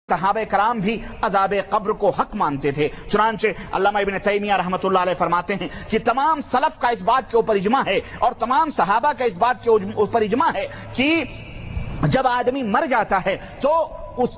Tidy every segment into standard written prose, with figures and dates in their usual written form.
صحابہ کرام بھی عذاب قبر کو حق مانتے تھے۔ چنانچہ علامہ ابن تیمیہ رحمۃ اللہ علیہ فرماتے ہیں کہ تمام سلف کا اس بات کے اوپر اجماع ہے اور تمام صحابہ کا اس بات کے اوپر اجماع ہے کہ جب آدمی مر جاتا ہے تو اس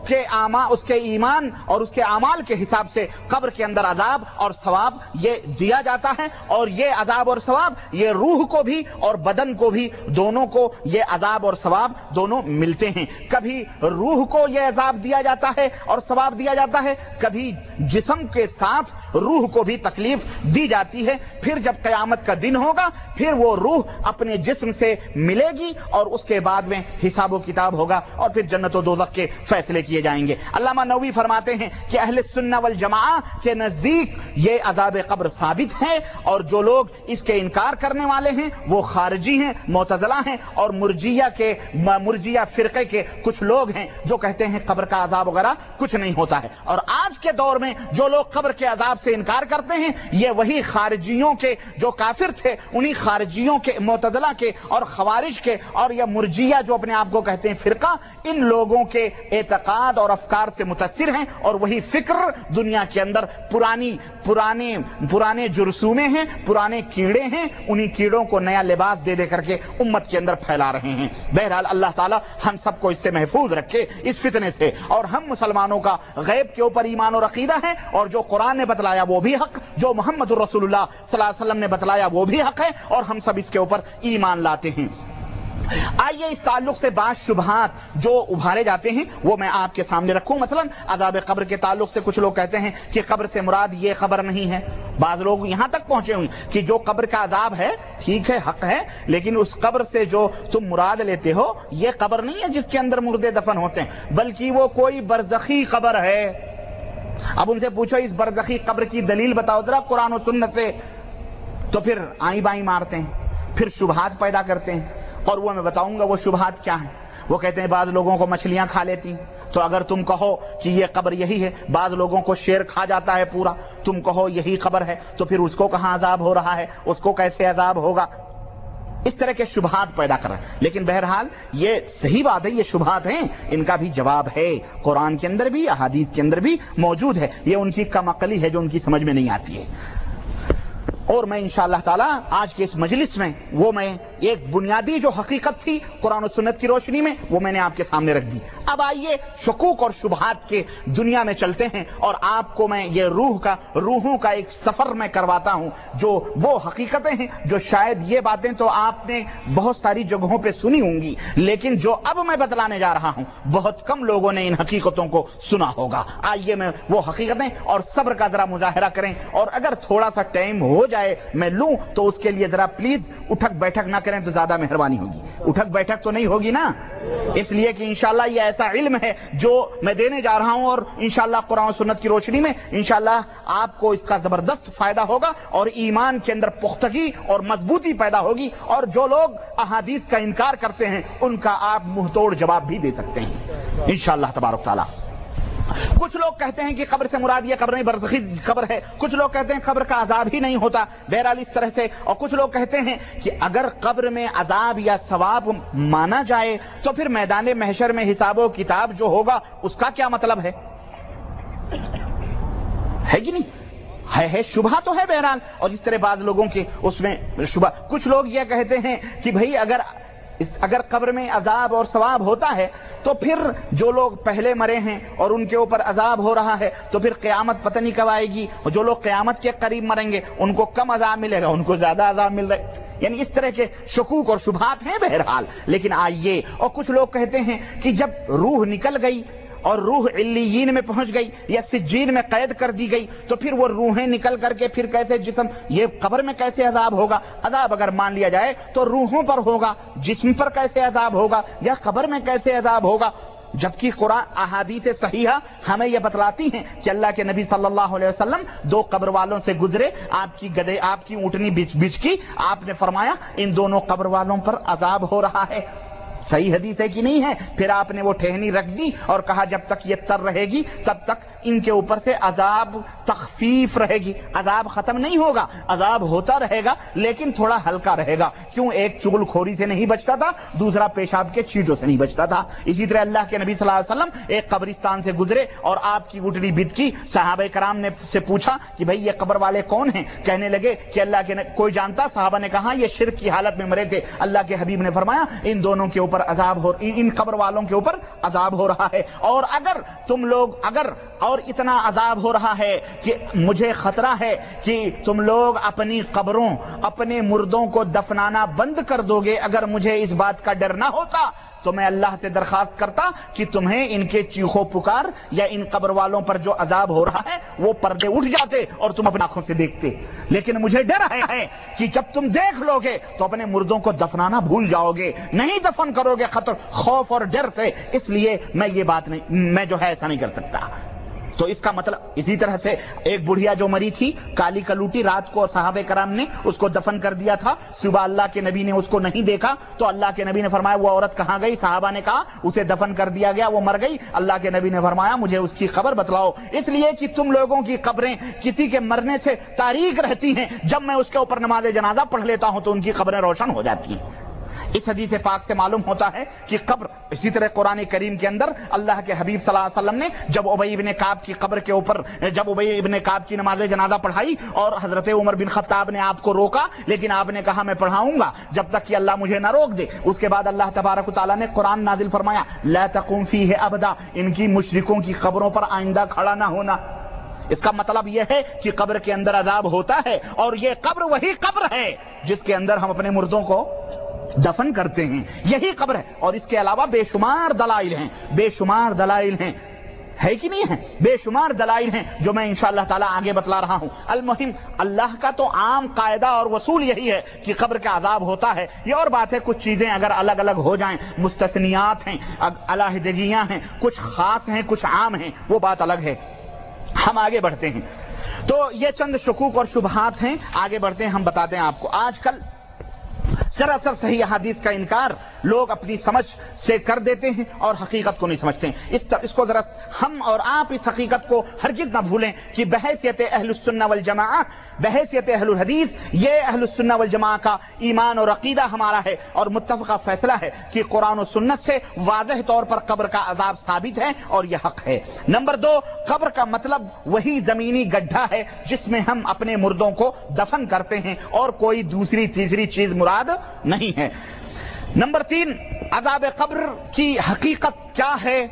کے ایمان اور اس کے اعمال کے حساب سے قبر کے اندر عذاب اور ثواب یہ دیا جاتا ہے، اور یہ عذاب اور ثواب یہ روح کو بھی اور بدن کو بھی دونوں کو یہ عذاب اور ثواب دونوں ملتے ہیں۔ کبھی روح کو یہ عذاب دیا جاتا ہے اور ثواب دیا جاتا ہے، کبھی جسم کے ساتھ روح کو بھی تکلیف دی جاتی ہے۔ پھر جب قیامت کا دن ہوگا پھر وہ روح اپنے جسم سے ملے گی اور اس کے بعد میں حساب و کتاب ہوگا اور پھر جنت و دوزخ کے فیصلے کیے جائیں گے۔ علامہ نووی فرماتے ہیں کہ اہل سنہ والجماعہ کے نزدیک یہ عذاب قبر ثابت ہے، اور جو لوگ اس کے انکار کرنے والے ہیں وہ خارجی ہیں، معتزلہ ہیں، اور مرجیہ فرقے کے کچھ لوگ ہیں جو کہتے ہیں قبر کا عذاب وغیرہ کچھ نہیں ہوتا ہے۔ اور آج کے دور میں جو لوگ قبر کے عذاب سے انکار کرتے ہیں یہ وہی خارجیوں کے جو کافر تھے، انہی خارجیوں کے، معتزلہ کے اور خوارج کے اور یہ مرجیہ جو اپنے آپ کو کہتے ہیں فرقہ، ان لوگوں کے اعتقاد اور افکار سے متاثر ہیں، اور وہی فکر دنیا کے اندر پرانے جرثومے ہیں، پرانے کیڑے ہیں، انہی کیڑوں کو نیا لباس دے کر کے امت کے اندر پھیلا رہے ہیں۔ بہرحال اللہ تعالی ہم سب کو اس سے محفوظ رکھے، اس فتنے سے، اور ہم مسلمانوں کا غیب کے اوپر ایمان اور عقیدہ ہے، اور جو قرآن نے بتلایا وہ بھی حق، جو محمد رسول اللہ صلی اللہ علیہ وسلم نے بتلایا وہ بھی حق ہے، اور ہم سب اس کے اوپر ایمان لاتے ہیں۔ آئیے اس تعلق سے بعض شبہات جو ابھارے جاتے ہیں وہ میں آپ کے سامنے رکھوں۔ مثلا عذاب قبر کے تعلق سے کچھ لوگ کہتے ہیں کہ قبر سے مراد یہ قبر نہیں ہے۔ بعض لوگ یہاں تک پہنچے ہوئے کہ جو قبر کا عذاب ہے ٹھیک ہے، حق ہے، لیکن اس قبر سے جو تم مراد لیتے ہو یہ قبر نہیں ہے جس کے اندر مردے دفن ہوتے ہیں، بلکہ وہ کوئی برزخی قبر ہے۔ اب ان سے پوچھو اس برزخی قبر کی دلیل بتاؤ ذرا قرآن و سنت سے، تو پھر آئیں بائیں مارتے ہیں، پھر شبہات پیدا کرتے ہیں، اور وہ میں بتاؤں گا وہ شبہات کیا ہیں۔ وہ کہتے ہیں بعض لوگوں کو مچھلیاں کھا لیتی ہیں، تو اگر تم کہو کہ یہ قبر یہی ہے، بعض لوگوں کو شیر کھا جاتا ہے پورا، تم کہو یہی قبر ہے، تو پھر اس کو کہاں عذاب ہو رہا ہے، اس کو کیسے عذاب ہوگا؟ اس طرح کے شبہات پیدا کر رہے ہیں۔ لیکن بہرحال یہ صحیح بات ہے، یہ شبہات ہیں، ان کا بھی جواب ہے، قرآن کے اندر بھی احادیث کے اندر بھی موجود ہے۔ یہ ان کی کم عقلی ہے جو ان کی سمجھ میں نہیں آتی ہے۔ اور میں انشاءاللہ تعالی آج کے اس مجلس میں وہ میں ایک بنیادی جو حقیقت تھی قرآن و سنت کی روشنی میں وہ میں نے آپ کے سامنے رکھ دی۔ اب آئیے شکوک اور شبہات کے دنیا میں چلتے ہیں، اور آپ کو میں یہ روحوں کا ایک سفر میں کرواتا ہوں، جو وہ حقیقتیں ہیں جو شاید یہ باتیں تو آپ نے بہت ساری جگہوں پہ سنی ہوں گی، لیکن جو اب میں بتلانے جا رہا ہوں بہت کم لوگوں نے ان حقیقتوں کو سنا ہوگا۔ آئیے میں وہ حقیقتیں اور صبر کا ذرا مظاہرہ کریں، اور اگر تھوڑا سا ٹائم ہو جائے میں لوں تو اس کے لیے ذرا پلیز اٹھک بیٹھک نہ کریں تو زیادہ مہربانی ہوگی۔ اٹھک بیٹھک تو نہیں ہوگی نا، اس لیے کہ انشاءاللہ یہ ایسا علم ہے جو میں دینے جا رہا ہوں، اور انشاءاللہ قرآن و سنت کی روشنی میں انشاءاللہ آپ کو اس کا زبردست فائدہ ہوگا، اور ایمان کے اندر پختگی اور مضبوطی پیدا ہوگی، اور جو لوگ احادیث کا انکار کرتے ہیں ان کا آپ منہ توڑ جواب بھی دے سکتے ہیں انشاءاللہ تبارک تعالی۔ کچھ لوگ کہتے ہیں کہ قبر سے مراد یہ قبر نہیں برزخی قبر ہے، کچھ لوگ کہتے ہیں قبر کا عذاب ہی نہیں ہوتا، بہرحال اس طرح سے، اور کچھ لوگ کہتے ہیں کہ اگر قبر میں عذاب یا ثواب مانا جائے تو پھر میدان محشر میں حساب و کتاب جو ہوگا اس کا کیا مطلب ہے کہ نہیں ہے شبہ تو ہے بہرحال۔ اور اس طرح بعض لوگوں کے اس میں شبہ، کچھ لوگ یہ کہتے ہیں کہ بھئی اگر قبر میں عذاب اور ثواب ہوتا ہے تو پھر جو لوگ پہلے مرے ہیں اور ان کے اوپر عذاب ہو رہا ہے تو پھر قیامت پتہ نہیں کب آئے گی، اور جو لوگ قیامت کے قریب مریں گے ان کو کم عذاب ملے گا، ان کو زیادہ عذاب مل رہا ہے۔ یعنی اس طرح کے شکوک اور شبہات ہیں بہرحال۔ لیکن آئیے، اور کچھ لوگ کہتے ہیں کہ جب روح نکل گئی اور روح علیین میں پہنچ گئی یا سجین میں قید کر دی گئی تو پھر وہ روحیں نکل کر کے پھر کیسے جسم، یہ قبر میں کیسے عذاب ہوگا؟ عذاب اگر مان لیا جائے تو روحوں پر ہوگا، جسم پر کیسے عذاب ہوگا، یا قبر میں کیسے عذاب ہوگا؟ جبکہ قرآن احادیث صحیحہ ہمیں یہ بتلاتی ہیں کہ اللہ کے نبی صلی اللہ علیہ وسلم دو قبر والوں سے گزرے، آپ کی اونٹنی بچ کی، آپ نے فرمایا ان دونوں قبر والوں پر عذاب ہو رہا ہے۔ صحیح حدیث ہے کہ نہیں ہے؟ پھر آپ نے وہ ٹہنی رکھ دی اور کہا جب تک یہ تر رہے گی تب تک ان کے اوپر سے عذاب تخفیف رہے گی، عذاب ختم نہیں ہوگا، عذاب ہوتا رہے گا لیکن تھوڑا ہلکا رہے گا۔ کیوں؟ ایک چغل خوری سے نہیں بچتا تھا، دوسرا پیشاب کے چھینٹوں سے نہیں بچتا تھا۔ اسی طرح اللہ کے نبی صلی اللہ علیہ وسلم ایک قبرستان سے گزرے اور آپ کی گھٹنی بتکی، صحابہ کرام نے سے پوچھا کہ بھئی یہ قبر والے کون ہیں؟ کہنے لگے کہ اللہ کے کوئی جانتا؟ صحابہ نے کہا یہ شرک کی حالت میں مرے تھے۔ اللہ کے حبیب نے فرمایا ان دونوں کے اوپر عذاب ہو، ان قبر والوں کے اوپر عذاب ہو رہا ہے، اور اگر تم لوگ اور اتنا عذاب ہو رہا ہے کہ مجھے خطرہ ہے کہ تم لوگ اپنی قبروں، اپنے مردوں کو دفنانا بند کر دو گے، اگر مجھے اس بات کا ڈر نہ ہوتا تو میں اللہ سے درخواست کرتا کہ تمہیں ان کے چیخو پکار یا ان قبر والوں پر جو عذاب ہو رہا ہے وہ پردے اٹھ جاتے اور تم اپنی آنکھوں سے دیکھتے، لیکن مجھے ڈر ہے کہ جب تم دیکھ لو گے تو اپنے مردوں کو دفنانا بھول جاؤ گے، نہیں دفن کرو گے خطر خوف اور ڈر سے، اس لیے میں یہ بات نہیں، میں جو ہے ایسا نہیں کر سکتا۔ تو اس کا مطلب اسی طرح سے ایک بڑھیا جو مری تھی کالی کلوٹی، رات کو صحابہ کرام نے اس کو دفن کر دیا تھا، صبح اللہ کے نبی نے اس کو نہیں دیکھا تو اللہ کے نبی نے فرمایا وہ عورت کہاں گئی؟ صحابہ نے کہا اسے دفن کر دیا گیا، وہ مر گئی۔ اللہ کے نبی نے فرمایا مجھے اس کی خبر بتلاؤ، اس لیے کہ تم لوگوں کی قبریں کسی کے مرنے سے تاریک رہتی ہیں، جب میں اس کے اوپر نماز جنازہ پڑھ لیتا ہوں تو ان کی قبریں روشن ہو جاتی ہیں۔ اس حدیث پاک سے معلوم ہوتا ہے کہ قبر، اسی طرح قرآن کریم کے اندر اللہ کے حبیب صلی اللہ علیہ وسلم نے جب ابی ابن کعب کی قبر کے اوپر، جب ابی ابن کعب کی نماز جنازہ پڑھائی اور حضرت عمر بن خطاب نے آپ کو روکا، لیکن آپ نے کہا میں پڑھاؤں گا جب تک کہ اللہ مجھے نہ روک دے۔ اس کے بعد اللہ تبارک و تعالیٰ نے قرآن نازل فرمایا لا تقم فیہ ابدا، ان کی مشرکوں کی قبروں پر آئندہ کھڑا نہ ہونا۔ اس کا مطلب یہ ہے کہ قبر کے اندر عذاب ہوتا ہے، اور یہ قبر وہی قبر ہے جس کے اندر ہم اپنے مردوں کو دفن کرتے ہیں، یہی قبر ہے۔ اور اس کے علاوہ بے شمار دلائل ہیں، بے شمار دلائل ہیں، ہے کہ نہیں ہے؟ بے شمار دلائل ہیں جو میں انشاءاللہ تعالیٰ آگے بتلا رہا ہوں۔ المہم اللہ کا تو عام قاعدہ اور اصول یہی ہے کہ قبر کا عذاب ہوتا ہے۔ یہ اور بات ہے کچھ چیزیں اگر الگ الگ ہو جائیں، مستثنیات ہیں، علیحدگیاں ہیں، کچھ خاص ہیں کچھ عام ہیں، وہ بات الگ ہے۔ ہم آگے بڑھتے ہیں، تو یہ چند شکوک اور شبہات ہیں، آگے بڑھتے ہیں، ہم بتاتے ہیں آپ کو۔ آج کل سراسر صحیح حدیث کا انکار لوگ اپنی سمجھ سے کر دیتے ہیں اور حقیقت کو نہیں سمجھتے ہیں۔ اس کو ذرا ہم اور آپ اس حقیقت کو ہرگز نہ بھولیں کہ بحیثیت اہل السنہ والجماعہ، بحیثیت اہل الحدیث، یہ اہل السنہ والجماعہ کا ایمان اور عقیدہ ہمارا ہے، اور متفقہ فیصلہ ہے کہ قرآن و سنت سے واضح طور پر قبر کا عذاب ثابت ہے اور یہ حق ہے۔ نمبر 2، قبر کا مطلب وہی زمینی گڈھا ہے جس میں ہم اپنے مردوں کو دفن کرتے ہیں، اور کوئی دوسری تیسری چیز مراد نہیں ہے۔ نمبر 3، عذاب قبر کی حقیقت کیا ہے؟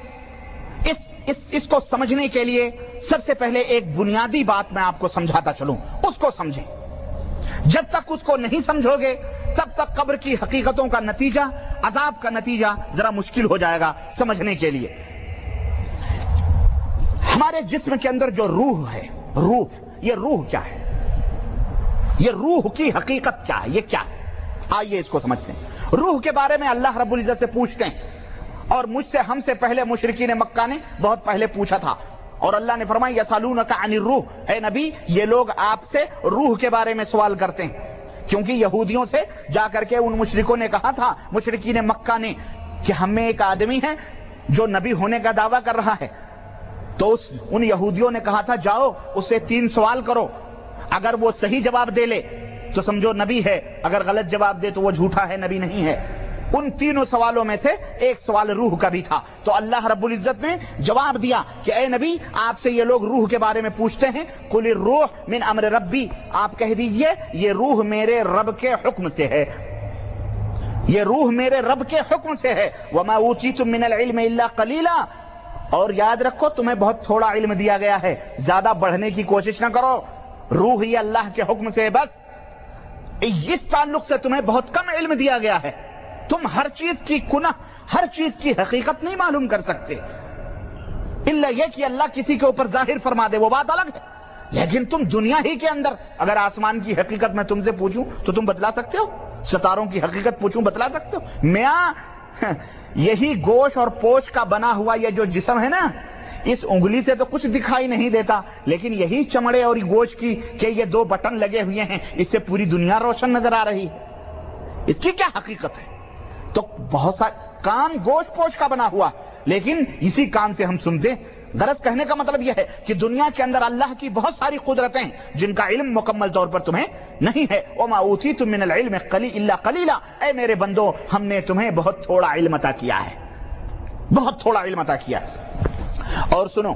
اس کو سمجھنے کے لیے سب سے پہلے ایک بنیادی بات میں آپ کو سمجھاتا چلوں، اس کو سمجھیں۔ جب تک اس کو نہیں سمجھو گے تب تک قبر کی حقیقتوں کا نتیجہ، عذاب کا نتیجہ ذرا مشکل ہو جائے گا سمجھنے کے لیے۔ ہمارے جسم کے اندر جو روح ہے، یہ روح کیا ہے؟ یہ روح کی حقیقت کیا ہے؟ یہ کیا ہے؟ آئیے اس کو سمجھتے ہیں۔ روح کے بارے میں اللہ رب العزت سے پوچھتے ہیں، اور مجھ سے، ہم سے پہلے مشرکین مکہ نے بہت پہلے پوچھا تھا، اور اللہ نے فرمایا یسالونک عن الروح، اے نبی یہ لوگ آپ سے روح کے بارے میں سوال کرتے ہیں، کیونکہ یہودیوں سے جا کر کے ان مشرکوں نے کہا تھا، مشرکین مکہ نے، کہ ہم میں ایک آدمی ہے جو نبی ہونے کا دعویٰ کر رہا ہے۔ تو ان یہودیوں نے کہا تھا جاؤ اس سے 3 سوال کرو، اگر وہ صحیح جواب دے لے تو سمجھو نبی ہے، اگر غلط جواب دے تو وہ جھوٹا ہے، نبی نہیں ہے۔ ان 3 سوالوں میں سے ایک سوال روح کا بھی تھا، تو اللہ رب العزت نے جواب دیا کہ اے نبی آپ سے یہ لوگ روح کے بارے میں پوچھتے ہیں، قل الروح من امر ربی، آپ کہہ دیجئے یہ روح میرے رب کے حکم سے ہے، یہ روح میرے رب کے حکم سے ہے۔ وما اوتیتم من العلم الا قلیلا، اور یاد رکھو تمہیں بہت تھوڑا علم دیا گیا ہے، زیادہ بڑھنے کی کوشش نہ کرو، روح ہی اللہ کے حکم سے بس، اس تعلق سے تمہیں بہت کم علم دیا گیا ہے، تم ہر چیز کی کنہ، ہر چیز کی حقیقت نہیں معلوم کر سکتے، الا یہ کہ اللہ کسی کے اوپر ظاہر فرما دے وہ بات الگ ہے، لیکن تم دنیا ہی کے اندر اگر آسمان کی حقیقت میں تم سے پوچھوں تو تم بتلا سکتے ہو؟ ستاروں کی حقیقت پوچھوں بتلا سکتے ہو؟ میاں یہی گوشت اور پوچھ کا بنا ہوا یہ جو جسم ہے نا، اس انگلی سے تو کچھ دکھائی نہیں دیتا، لیکن یہی چمڑے اور گوشت کی کہ یہ 2 بٹن لگے ہوئے ہیں، اس سے پوری دنیا روشن نظر آ رہی ہے، اس کی کیا حقیقت ہے؟ تو بہت سا کان گوشت پوش کا بنا ہوا، لیکن اسی کان سے ہم سنتے ہیں۔ غرض کہنے کا مطلب یہ ہے کہ دنیا کے اندر اللہ کی بہت ساری قدرتیں جن کا علم مکمل طور پر تمہیں نہیں ہے۔ وَمَا أُوتِيتُم مِّنَ الْعِلْمِ إِلَّا قَلِيلًا، اے میرے بندو ہم نے تمہیں بہت تھوڑا علم عطا کیا ہے، بہت تھوڑا علم عطا کیا ہے۔ اور سنو،